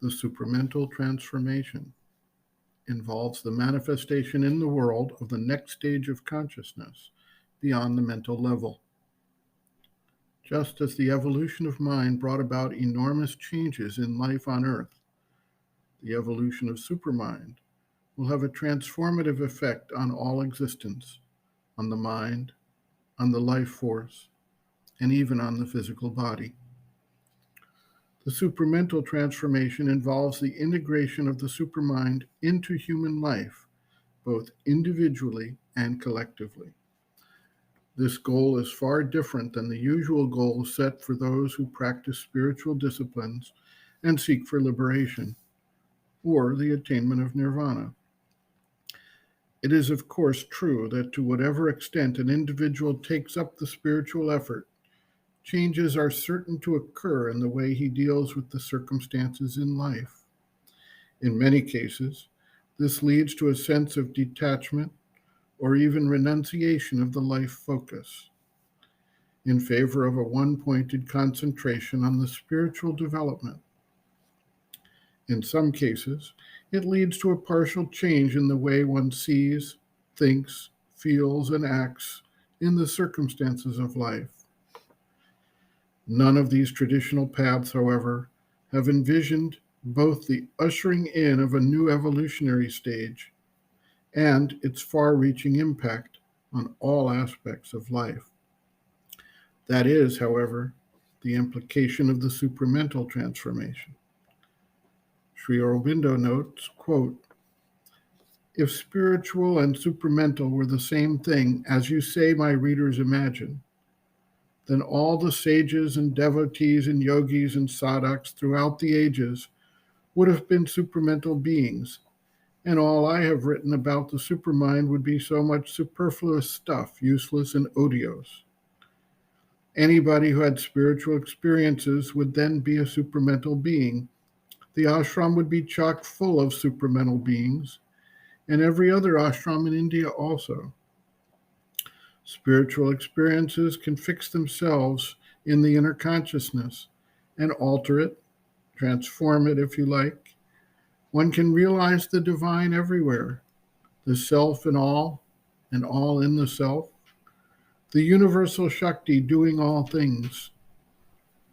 The supramental transformation involves the manifestation in the world of the next stage of consciousness beyond the mental level. Just as the evolution of mind brought about enormous changes in life on Earth, the evolution of supermind will have a transformative effect on all existence, on the mind, on the life force, and even on the physical body. The supramental transformation involves the integration of the supermind into human life, both individually and collectively. This goal is far different than the usual goals set for those who practice spiritual disciplines and seek for liberation, or the attainment of nirvana. It is, of course, true that to whatever extent an individual takes up the spiritual effort, changes are certain to occur in the way he deals with the circumstances in life. In many cases, this leads to a sense of detachment or even renunciation of the life focus in favor of a one-pointed concentration on the spiritual development. In some cases, it leads to a partial change in the way one sees, thinks, feels, and acts in the circumstances of life. None of these traditional paths, however, have envisioned both the ushering in of a new evolutionary stage and its far-reaching impact on all aspects of life. That is, however, the implication of the supramental transformation. Sri Aurobindo notes, quote, "If spiritual and supramental were the same thing, as you say my readers imagine, then all the sages and devotees and yogis and sadhaks throughout the ages would have been supramental beings, and all I have written about the supermind would be so much superfluous stuff, useless and odious. Anybody who had spiritual experiences would then be a supramental being. The ashram would be chock full of supramental beings, and every other ashram in India also. Spiritual experiences can fix themselves in the inner consciousness and alter it, transform it if you like. One can realize the divine everywhere, the self in all, and all in the self, the universal Shakti doing all things.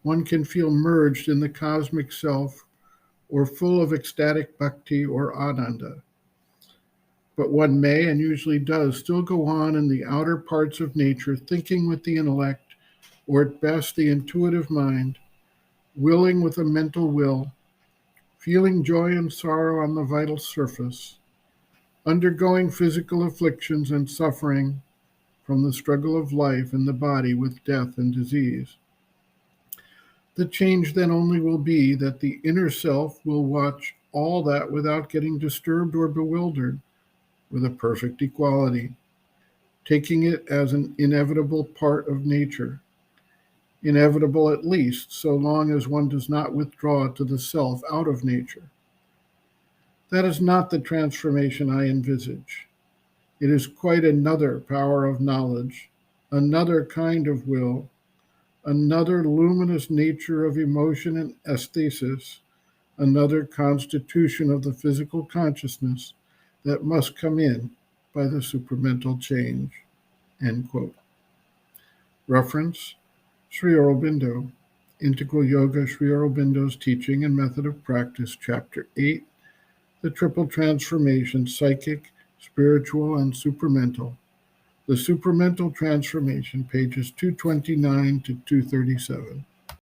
One can feel merged in the cosmic self or full of ecstatic bhakti or ananda. But one may, and usually does, still go on in the outer parts of nature, thinking with the intellect, or at best the intuitive mind, willing with a mental will, feeling joy and sorrow on the vital surface, undergoing physical afflictions and suffering from the struggle of life in the body with death and disease. The change then only will be that the inner self will watch all that without getting disturbed or bewildered, with a perfect equality, taking it as an inevitable part of nature, inevitable at least so long as one does not withdraw to the self out of nature. That is not the transformation I envisage. It is quite another power of knowledge, another kind of will, another luminous nature of emotion and aesthesis, another constitution of the physical consciousness that must come in by the supramental change." End quote. Reference, Sri Aurobindo, Integral Yoga, Sri Aurobindo's Teaching and Method of Practice, Chapter 8, The Triple Transformation, Psychic, Spiritual, and Supramental. The Supramental Transformation, pages 229 to 237.